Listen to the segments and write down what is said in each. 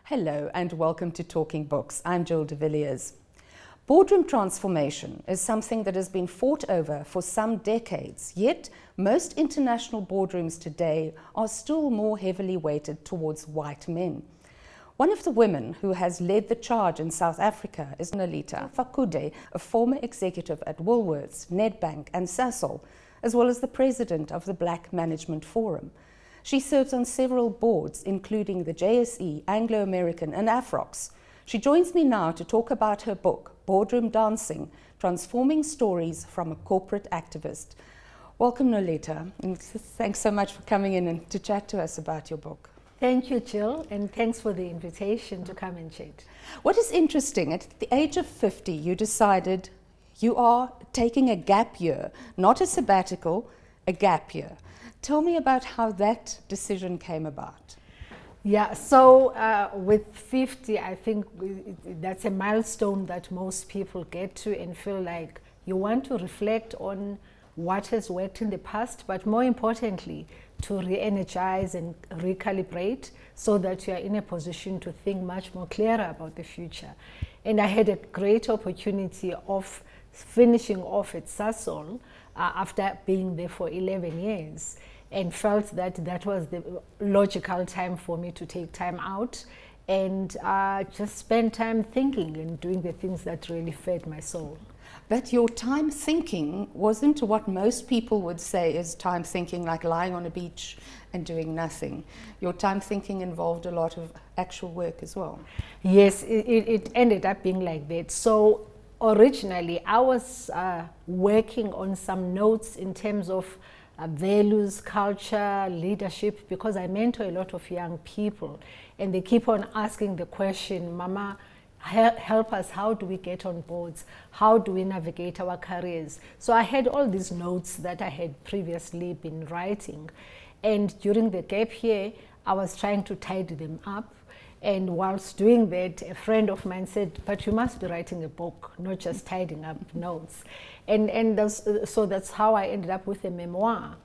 Hello and welcome to Talking Books. I'm Jill de Villiers. Boardroom transformation is something that has been fought over for some decades, yet most international boardrooms today are still more heavily weighted towards white men. One of the women who has led the charge in South Africa is Nolitha Fakude, a former executive at Woolworths, Nedbank and Sasol, as well as the president of the Black Management Forum. She serves on several boards, including the JSE, Anglo-American and Afrox. She joins me now to talk about her book, Boardroom Dancing, Transforming Stories from a Corporate Activist. Welcome, Nolitha, and thanks so much for coming in and to chat to us about your book. Thank you, Jill, and thanks for the invitation to come and chat. What is interesting, at the age of 50, you decided you are taking a gap year, not a sabbatical, a gap year. Tell me about how that decision came about. Yeah, so with 50, I think that's a milestone that most people get to and feel like you want to reflect on what has worked in the past, but more importantly, to re-energize and recalibrate so that you are in a position to think much more clearer about the future. And I had a great opportunity of finishing off at Sasol after being there for 11 years. And felt that that was the logical time for me to take time out and just spend time thinking and doing the things that really fed my soul. But your time thinking wasn't what most people would say is time thinking, like lying on a beach and doing nothing. Your time thinking involved a lot of actual work as well. Yes, it ended up being like that. So originally I was working on some notes in terms of values, culture, leadership, because I mentor a lot of young people and they keep on asking the question, Mama, help us, how do we get on boards? How do we navigate our careers? So I had all these notes that I had previously been writing, and during the gap year I was trying to tidy them up. And whilst doing that, a friend of mine said, but you must be writing a book, not just tidying up notes. So that's how I ended up with a memoir.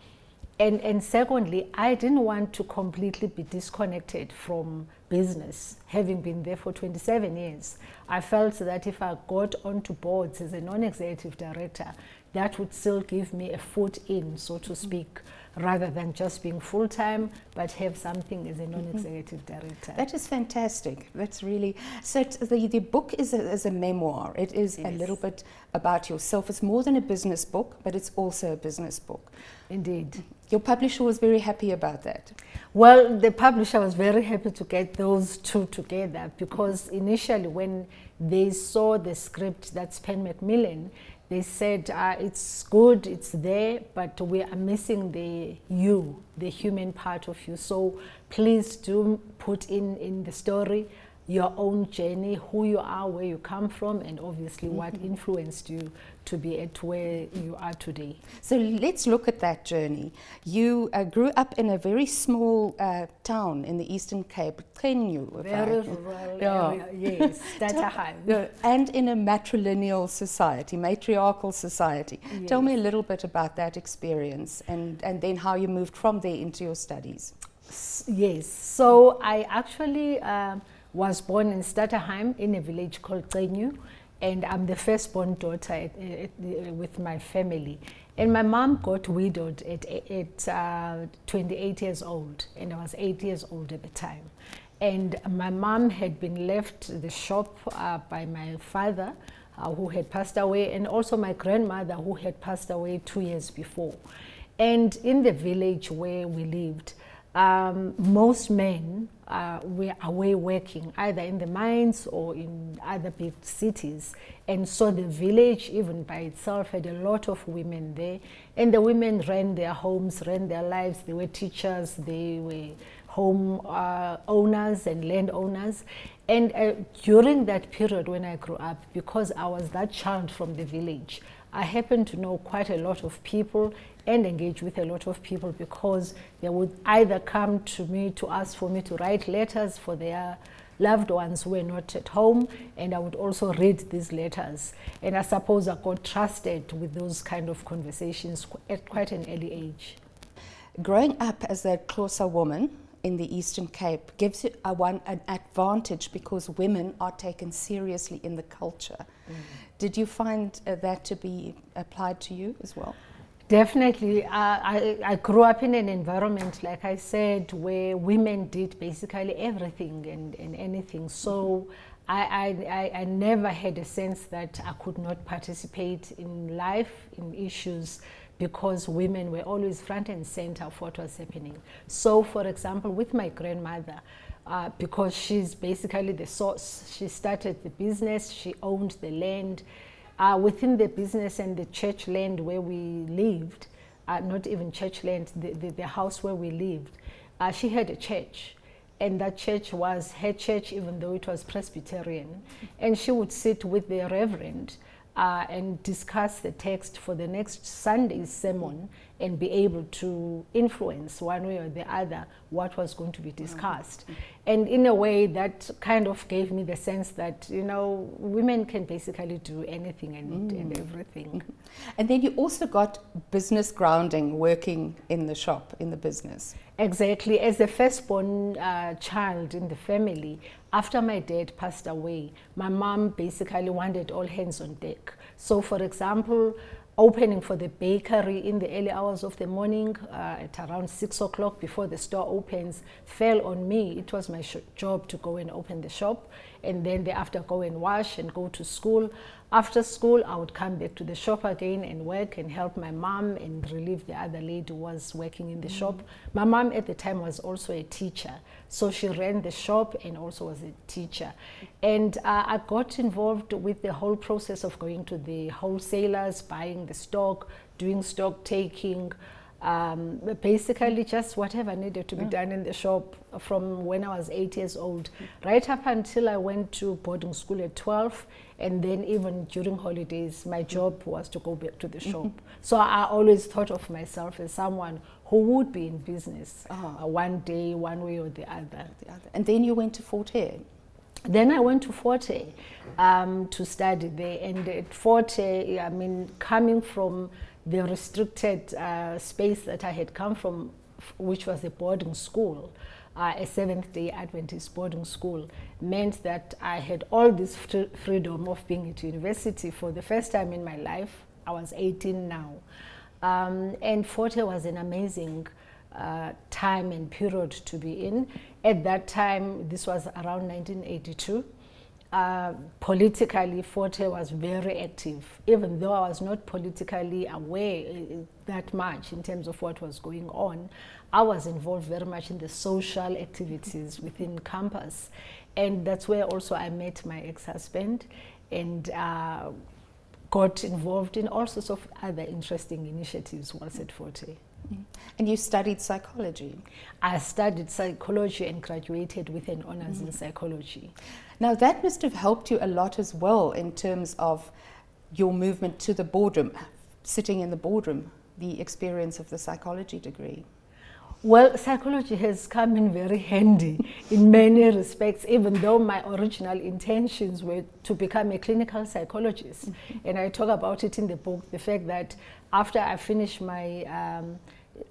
And secondly, I didn't want to completely be disconnected from business, having been there for 27 years. I felt that if I got onto boards as a non-executive director, that would still give me a foot in, so to speak, rather than just being full-time, but have something as a non-executive director. That is fantastic. That's really, so the book is a memoir. It is a little bit about yourself. It's more than a business book, but it's also a business book. Indeed. Your publisher was very happy about that. Well, the publisher was very happy to get those two together, because initially when they saw the script, that's Penn Macmillan, they said, it's good, it's there, but we are missing the you, the human part of you. So please do put in the story your own journey, who you are, where you come from, and obviously what influenced you to be at where you are today. So let's look at that journey. You grew up in a very small town in the Eastern Cape, Qenyu. Very rural area, yes, Stutterheim. And in a matrilineal society, matriarchal society. Yes. Tell me a little bit about that experience and then how you moved from there into your studies. Yes, so I actually was born in Stutterheim in a village called Qenyu, and I'm the firstborn daughter with my family. And my mom got widowed at 28 years old, and I was 8 years old at the time. And my mom had been left the shop by my father, who had passed away, and also my grandmother, who had passed away 2 years before. And in the village where we lived, most men were away working, either in the mines or in other big cities. And so the village, even by itself, had a lot of women there. And the women ran their homes, ran their lives. They were teachers, they were home owners and landowners. And during that period when I grew up, because I was that child from the village, I happened to know quite a lot of people and engage with a lot of people, because they would either come to me to ask for me to write letters for their loved ones who were not at home, and I would also read these letters. And I suppose I got trusted with those kind of conversations at quite an early age. Growing up as a Xhosa woman, in the Eastern Cape gives you an advantage because women are taken seriously in the culture. Did you find that to be applied to you as well? Definitely. I grew up in an environment, like I said, where women did basically everything and anything. So I never had a sense that I could not participate in life, in issues, because women were always front and center of what was happening. So, for example, with my grandmother, because she's basically the source, she started the business, she owned the land. Within the business and the church land where we lived, not even church land, the house where we lived, she had a church. And that church was her church, even though it was Presbyterian. And she would sit with the reverend and discuss the text for the next Sunday's sermon and be able to influence one way or the other what was going to be discussed. And in a way that kind of gave me the sense that, you know, women can basically do anything and everything. And then you also got business grounding working in the shop, in the business. Exactly. As the firstborn child in the family, after my dad passed away, my mom basically wanted all hands on deck. So, for example, opening for the bakery in the early hours of the morning at around 6 o'clock before the store opens fell on me. It was my job to go and open the shop, and then thereafter go and wash and go to school. After school, I would come back to the shop again and work and help my mom and relieve the other lady who was working in the shop. My mom at the time was also a teacher, so she ran the shop and also was a teacher. And I got involved with the whole process of going to the wholesalers, buying the stock, doing stock taking, basically just whatever needed to be done in the shop from when I was 8 years old, right up until I went to boarding school at 12. And then even during holidays, my job was to go back to the shop. So I always thought of myself as someone who would be in business one day, one way or the other. And then you went to Fort Hare. Then I went to Fort Hare to study there. And at Fort Hare, I mean, coming from the restricted space that I had come from, which was a boarding school, a Seventh-day Adventist boarding school, meant that I had all this freedom of being at university for the first time in my life. I was 18 now. And Fort Hare was an amazing time and period to be in. At that time, this was around 1982. Politically, Fort Hare was very active, even though I was not politically aware that much in terms of what was going on. I was involved very much in the social activities within campus, and that's where also I met my ex-husband and got involved in all sorts of other interesting initiatives whilst at Fort Hare. And you studied psychology? I studied psychology and graduated with an honors in psychology. Now that must have helped you a lot as well in terms of your movement to the boardroom, sitting in the boardroom, the experience of the psychology degree. Well, psychology has come in very handy in many respects, even though my original intentions were to become a clinical psychologist. And I talk about it in the book, the fact that after I finished my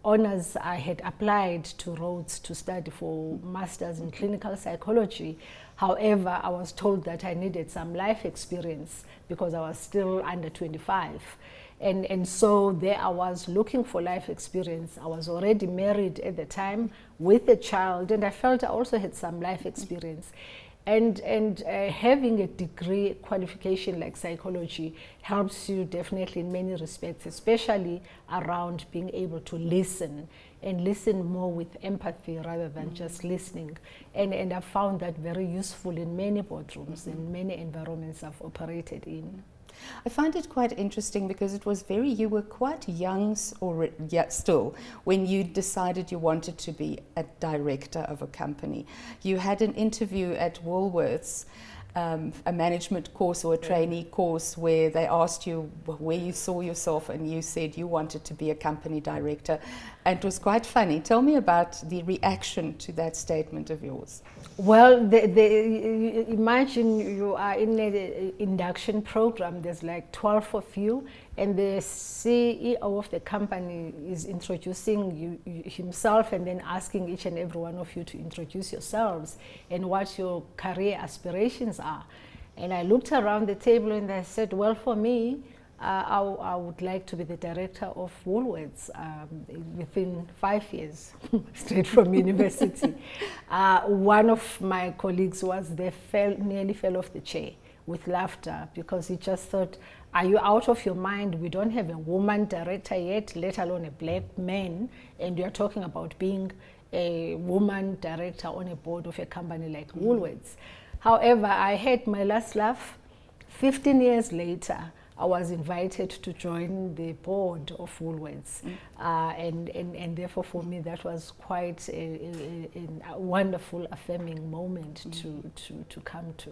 honors, I had applied to Rhodes to study for masters in clinical psychology. However, I was told that I needed some life experience because I was still under 25. And so there I was looking for life experience. I was already married at the time with a child, and I felt I also had some life experience. And having a degree qualification like psychology helps you definitely in many respects, especially around being able to listen and listen more with empathy rather than just listening. And I found that very useful in many boardrooms and many environments I've operated in. I find it quite interesting because you were quite young still when you decided you wanted to be a director of a company. You had an interview at Woolworths, a management course or a trainee course, where they asked you where you saw yourself and you said you wanted to be a company director. And it was quite funny. Tell me about the reaction to that statement of yours. Well, imagine you are in an induction program. There's like 12 of you, and the CEO of the company is introducing himself and then asking each and every one of you to introduce yourselves and what your career aspirations are. And I looked around the table and I said, well, for me, I would like to be the director of Woolworths within 5 years, straight from university. One of my colleagues was there, nearly fell off the chair with laughter, because he just thought, are you out of your mind? We don't have a woman director yet, let alone a black man, and you're talking about being a woman director on a board of a company like Woolworths. However, I had my last laugh. 15 years later, I was invited to join the board of Woolworths, and therefore for me that was quite a wonderful, affirming moment to come to.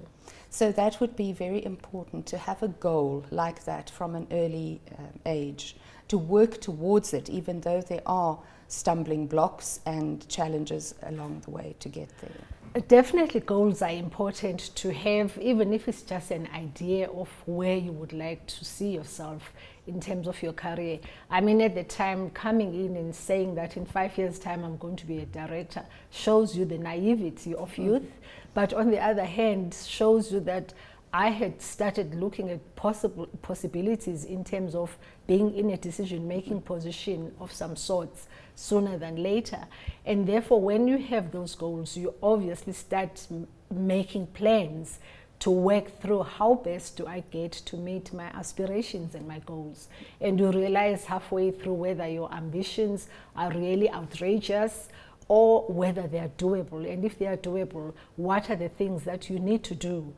So that would be very important, to have a goal like that from an early age, to work towards it, even though there are stumbling blocks and challenges along the way to get there. Definitely goals are important to have, even if it's just an idea of where you would like to see yourself in terms of your career. I mean, at the time, coming in and saying that in 5 years' time I'm going to be a director shows you the naivety of youth, but on the other hand, shows you that I had started looking at possibilities in terms of being in a decision-making position of some sorts sooner than later. And therefore, when you have those goals, you obviously start making plans to work through how best do I get to meet my aspirations and my goals. And you realize halfway through whether your ambitions are really outrageous or whether they are doable. And if they are doable, what are the things that you need to do?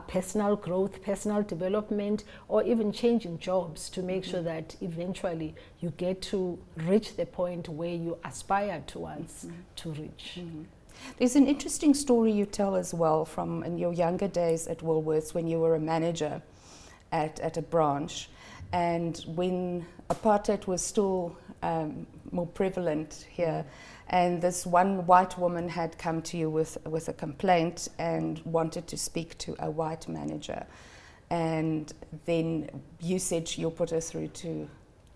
Personal growth, personal development, or even changing jobs to make sure that eventually you get to reach the point where you aspire towards to reach. There's an interesting story you tell as well from in your younger days at Woolworths, when you were a manager at a branch, and when apartheid was still more prevalent here, and this one white woman had come to you with a complaint and wanted to speak to a white manager, and then you said you'll put her through to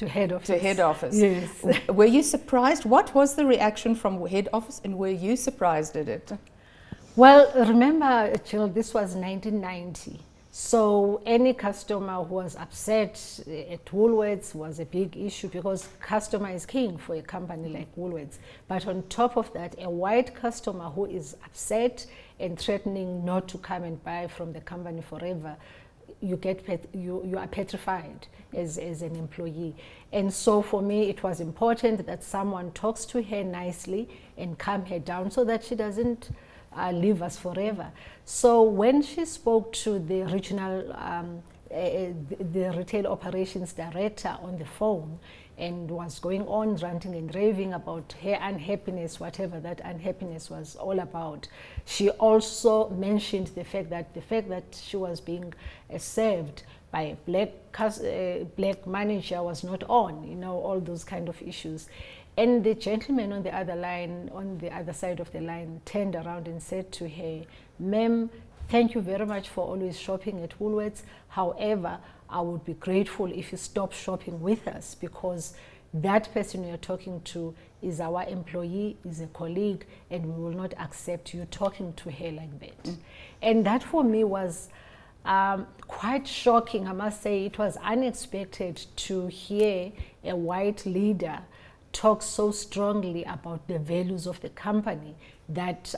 head office. To head office. Yes. Were you surprised? What was the reaction from head office, and were you surprised at it? Well, remember, Jill, this was 1990. So any customer who was upset at Woolworths was a big issue, because customer is king for a company like Woolworths. But on top of that, a white customer who is upset and threatening not to come and buy from the company forever, you are petrified as an employee. And so for me, it was important that someone talks to her nicely and calm her down so that she doesn't leave us forever. So when she spoke to the regional, the retail operations director on the phone, and was going on ranting and raving about her unhappiness, whatever that unhappiness was all about, she also mentioned the fact that she was being served by a black manager was not on, all those kind of issues. And the gentleman on the other side of the line, turned around and said to her, "Ma'am, thank you very much for always shopping at Woolworths. However, I would be grateful if you stop shopping with us, because that person you're talking to is our employee, is a colleague, and we will not accept you talking to her like that." And that for me was quite shocking, I must say. It was unexpected to hear a white leader talk so strongly about the values of the company that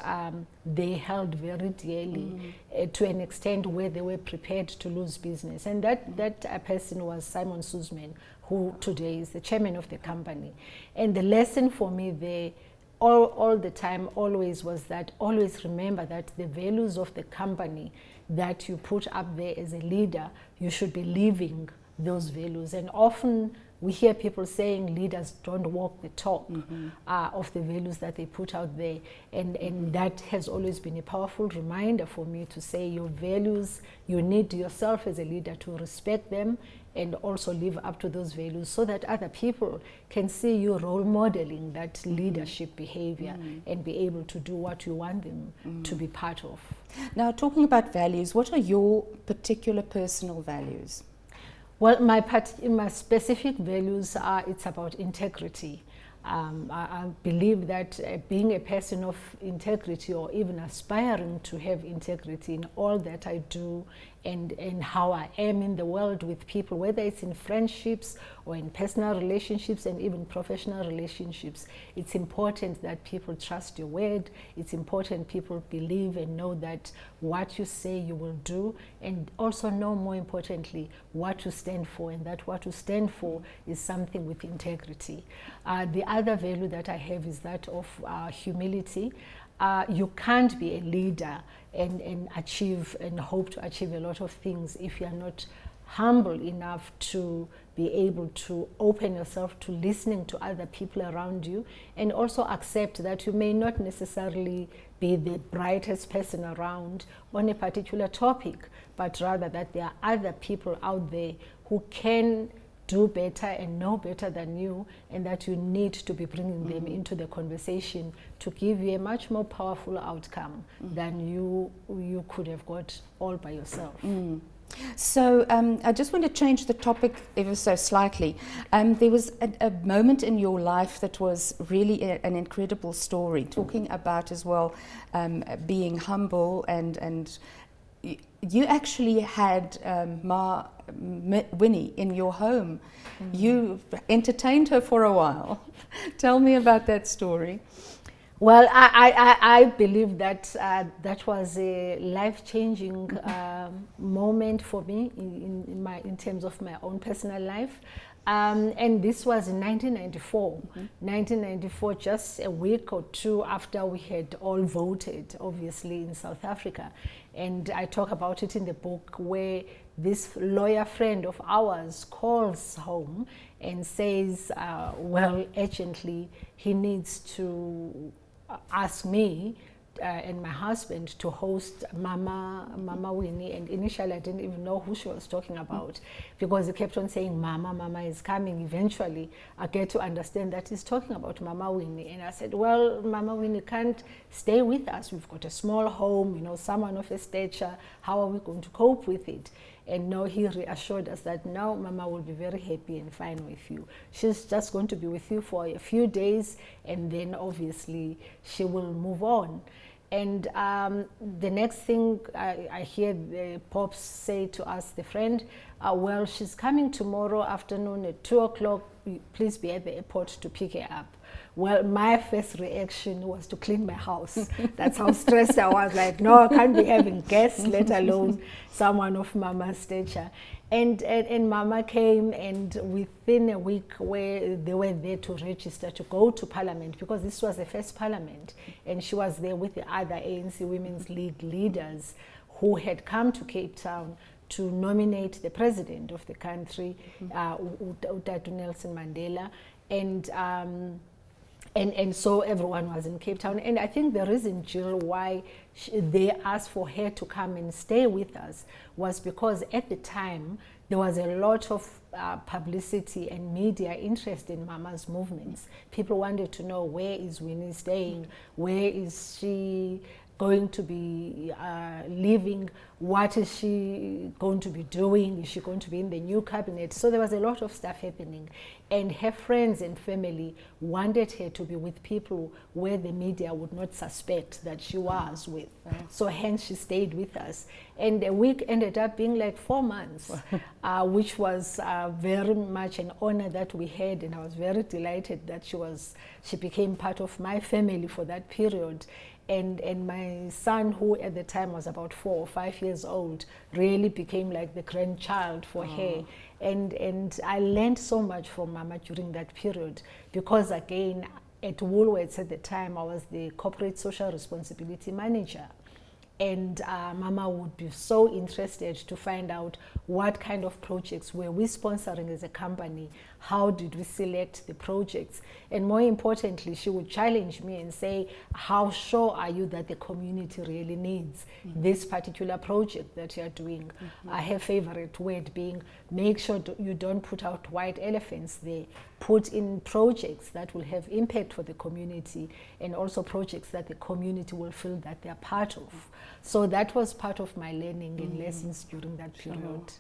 they held very dearly, to an extent where they were prepared to lose business. And that person was Simon Suzman, who today is the chairman of the company. And the lesson for me there all the time always was that always remember that the values of the company that you put up there as a leader, you should be living those values. And often we hear people saying leaders don't walk the talk of the values that they put out there. And that has always been a powerful reminder for me to say your values, you need yourself as a leader to respect them and also live up to those values so that other people can see you role modeling that leadership behavior and be able to do what you want them to be part of. Now, talking about values, what are your particular personal values? Well, my specific values are, it's about integrity. I believe that being a person of integrity, or even aspiring to have integrity in all that I do and how I am in the world with people, whether it's in friendships or in personal relationships and even professional relationships, it's important that people trust your word. It's important people believe and know that what you say you will do, and also know, more importantly, what you stand for, and that what you stand for is something with integrity. The other value that I have is that of humility. You can't be a leader and achieve and hope to achieve a lot of things if you are not humble enough to be able to open yourself to listening to other people around you, and also accept that you may not necessarily be the brightest person around on a particular topic, but rather that there are other people out there who can do better and know better than you, and that you need to be bringing them into the conversation to give you a much more powerful outcome than you could have got all by yourself. So I just want to change the topic ever so slightly. There was a moment in your life that was really an incredible story, talking about as well being humble, and you actually had Winnie in your home. You entertained her for a while. Tell me about that story. Well, I believe that that was a life-changing moment for me in terms of my own personal life. And this was in 1994. 1994, just a week or two after we had all voted, obviously, in South Africa. And I talk about it in the book, where this lawyer friend of ours calls home and says, well, urgently, he needs to ask me and my husband to host Mama Winnie. And initially I didn't even know who she was talking about, because he kept on saying Mama is coming. Eventually I get to understand that he's talking about Mama Winnie. And I said, well, Mama Winnie can't stay with us. We've got a small home, you know, someone of a stature. How are we going to cope with it? And no, he reassured us that no, Mama will be very happy and fine with you. She's just going to be with you for a few days, and then obviously she will move on. And the next thing I hear the Pops say to us, the friend, well, she's coming tomorrow afternoon at 2 o'clock. Please be at the airport to pick her up. Well, my first reaction was to clean my house. That's how stressed I was. Like, no, I can't be having guests, let alone someone of Mama's stature. And Mama came, and within a week, where they were there to register to go to Parliament, because this was the first Parliament, and she was there with the other ANC Women's League leaders who had come to Cape Town to nominate the president of the country, Utatu Nelson Mandela, and so everyone was in Cape Town. And I think the reason, Jill, why they asked for her to come and stay with us was because at the time there was a lot of publicity and media interest in Mama's movements. People wanted to know, where is Winnie staying? Where is she going to be living? What is she going to be doing? Is she going to be in the new cabinet? So there was a lot of stuff happening, and her friends and family wanted her to be with people where the media would not suspect that she was with. So hence she stayed with us, and a week ended up being like 4 months, which was very much an honor that we had, and I was very delighted that she became part of my family for that period. And my son, who at the time was about 4 or 5 years old, really became like the grandchild for her. And I learned so much from Mama during that period, because again, at Woolworths at the time, I was the corporate social responsibility manager. And Mama would be so interested to find out what kind of projects were we sponsoring as a company, how did we select the projects? And more importantly, she would challenge me and say, how sure are you that the community really needs this particular project that you're doing? Her favorite word being, make sure you don't put out white elephants there. Put in projects that will have impact for the community, and also projects that the community will feel that they're part of. So that was part of my learning and lessons during that period.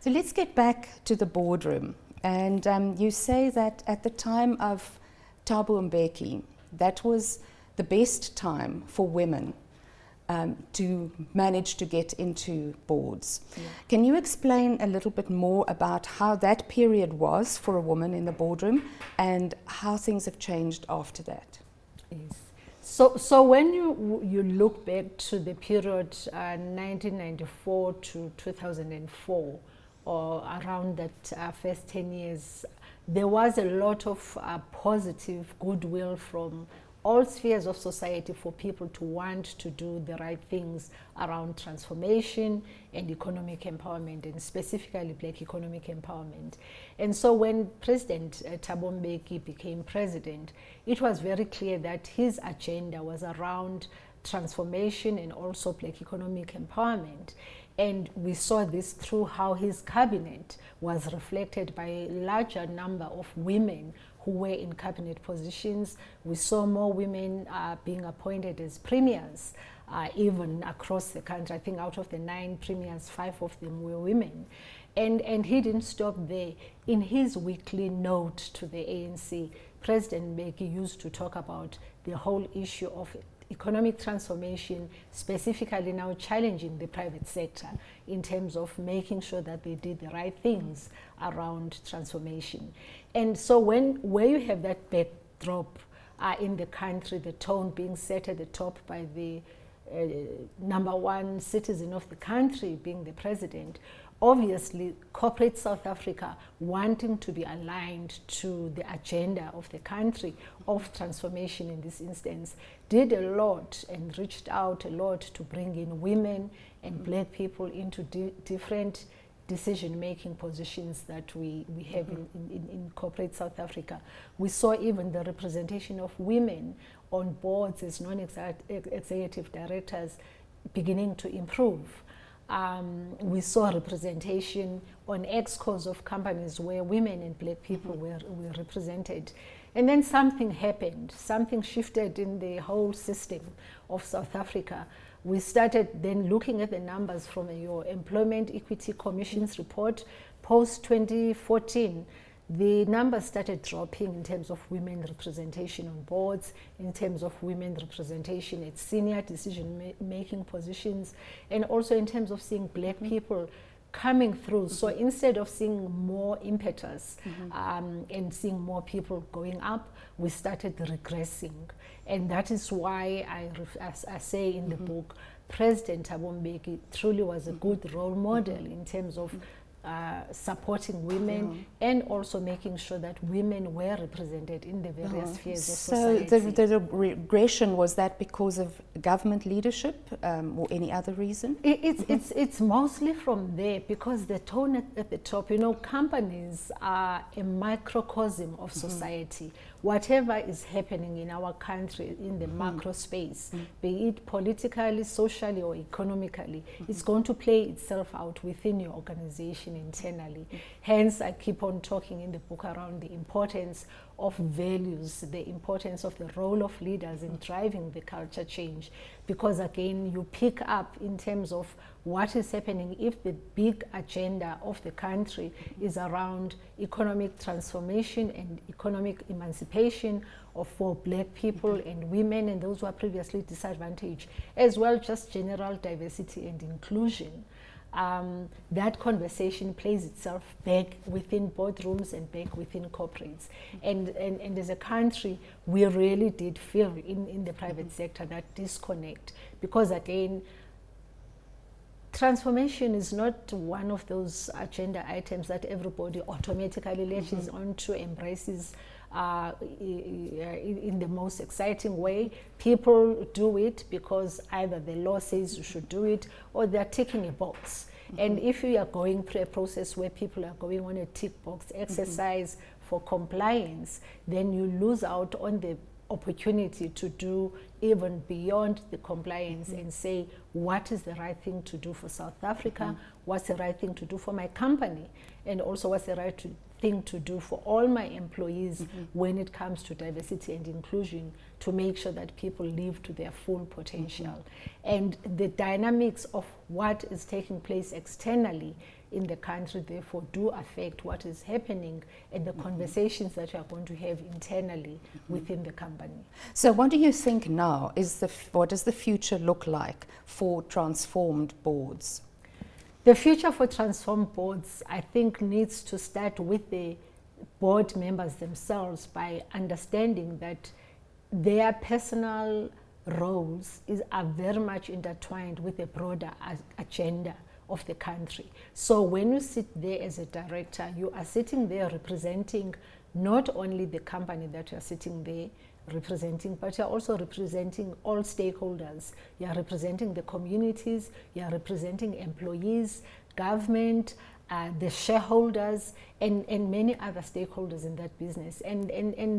So let's get back to the boardroom. And you say that at the time of Thabo Mbeki, that was the best time for women to manage to get into boards. Yeah. Can you explain a little bit more about how that period was for a woman in the boardroom and how things have changed after that? Yes. So when you look back to the period 1994 to 2004, or around that first 10 years, there was a lot of positive goodwill from all spheres of society for people to want to do the right things around transformation and economic empowerment, and specifically Black economic empowerment. And so when President Thabo Mbeki became president, it was very clear that his agenda was around transformation and also Black economic empowerment. And we saw this through how his cabinet was reflected by a larger number of women who were in cabinet positions. We saw more women being appointed as premiers, even across the country. I think out of the 9 premiers, 5 of them were women. And he didn't stop there. In his weekly note to the ANC, President Mbeki used to talk about the whole issue of economic transformation, specifically now challenging the private sector in terms of making sure that they did the right things around transformation. And so where you have that backdrop in the country, the tone being set at the top by the number one citizen of the country being the president, obviously corporate South Africa wanting to be aligned to the agenda of the country of transformation in this instance, did a lot and reached out a lot to bring in women and Black people into different decision-making positions that we have in corporate South Africa. We saw even the representation of women on boards as non-executive directors beginning to improve. We saw representation on excos of companies where women and Black people were represented. And then something happened, something shifted in the whole system of South Africa. We started then looking at the numbers from your Employment Equity Commission's report post-2014. The numbers started dropping in terms of women representation on boards, in terms of women representation at senior decision-making positions, and also in terms of seeing Black people coming through. So instead of seeing more impetus and seeing more people going up, we started regressing. And that is why I say in the book, President Thabo Mbeki truly was a good role model in terms of supporting women and also making sure that women were represented in the various spheres of society. So the regression, was that because of government leadership or any other reason? It's mostly from there, because the tone at the top, you know, companies are a microcosm of society. Whatever is happening in our country in the macro space, be it politically, socially, or economically, it's going to play itself out within your organization internally. Hence, I keep on talking in the book around the importance of values, the importance of the role of leaders in driving the culture change, because again, you pick up in terms of what is happening if the big agenda of the country is around economic transformation and economic emancipation for Black people and women and those who are previously disadvantaged, as well just general diversity and inclusion. That conversation plays itself back within boardrooms and back within corporates. And as a country, we really did feel in the private sector that disconnect, because again, transformation is not one of those agenda items that everybody automatically latches onto, embraces in the most exciting way. People do it because either the law says you should do it or they're ticking a box. And if you are going through a process where people are going on a tick box exercise for compliance, then you lose out on the opportunity to do even beyond the compliance and say, what is the right thing to do for South Africa? What's the right thing to do for my company? And also what's the right thing to do for all my employees when it comes to diversity and inclusion, to make sure that people live to their full potential. And the dynamics of what is taking place externally in the country, therefore, do affect what is happening and the conversations that you are going to have internally within the company. So what do you think now is what does the future look like for transformed boards? The future for transformed boards, I think, needs to start with the board members themselves by understanding that their personal roles are very much intertwined with the broader agenda of the country. So when you sit there as a director, you are sitting there representing not only the company that you are sitting there representing, but you're also representing all stakeholders. You are representing the communities, you are representing employees, government, the shareholders, and many other stakeholders in that business. And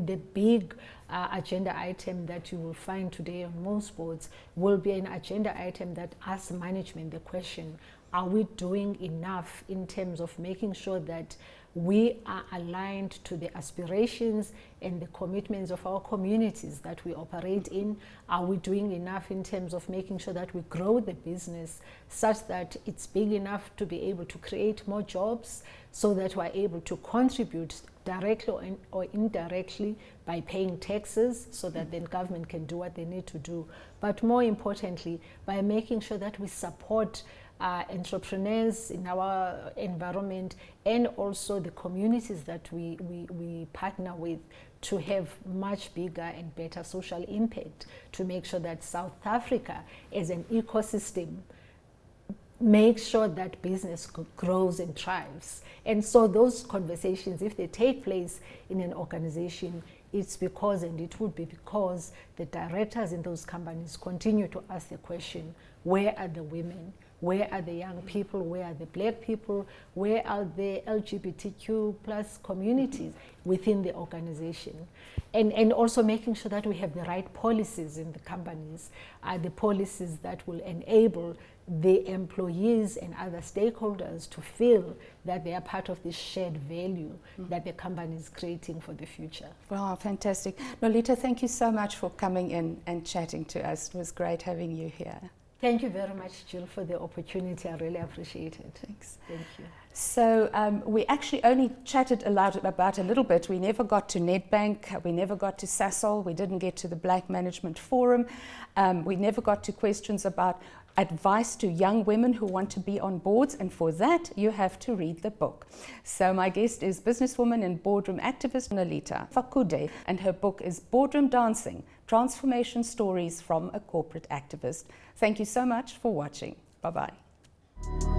the big agenda item that you will find today on most boards will be an agenda item that asks management the question, are we doing enough in terms of making sure that we are aligned to the aspirations and the commitments of our communities that we operate in? Are we doing enough in terms of making sure that we grow the business such that it's big enough to be able to create more jobs, so that we're able to contribute directly or indirectly by paying taxes, so that then government can do what they need to do? But more importantly, by making sure that we support entrepreneurs in our environment and also the communities that we partner with to have much bigger and better social impact, to make sure that South Africa as an ecosystem makes sure that business grows and thrives. And so those conversations, if they take place in an organization, it's because, and it would be because, the directors in those companies continue to ask the question, where are the women? Where are the young people? Where are the black people? Where are the LGBTQ plus communities within the organization? And also making sure that we have the right policies in the companies, the policies that will enable the employees and other stakeholders to feel that they are part of this shared value that the company is creating for the future. Wow, fantastic. Nolitha, thank you so much for coming in and chatting to us. It was great having you here. Thank you very much, Jill, for the opportunity. I really appreciate it. Thanks. Thank you. So we actually only chatted about a little bit. We never got to Nedbank. We never got to Sasol. We didn't get to the Black Management Forum. We never got to questions about advice to young women who want to be on boards, and for that you have to read the book. So my guest is businesswoman and boardroom activist Nolitha Fakude, and her book is Boardroom Dancing, Transformation Stories from a Corporate Activist. Thank you so much for watching. Bye-bye.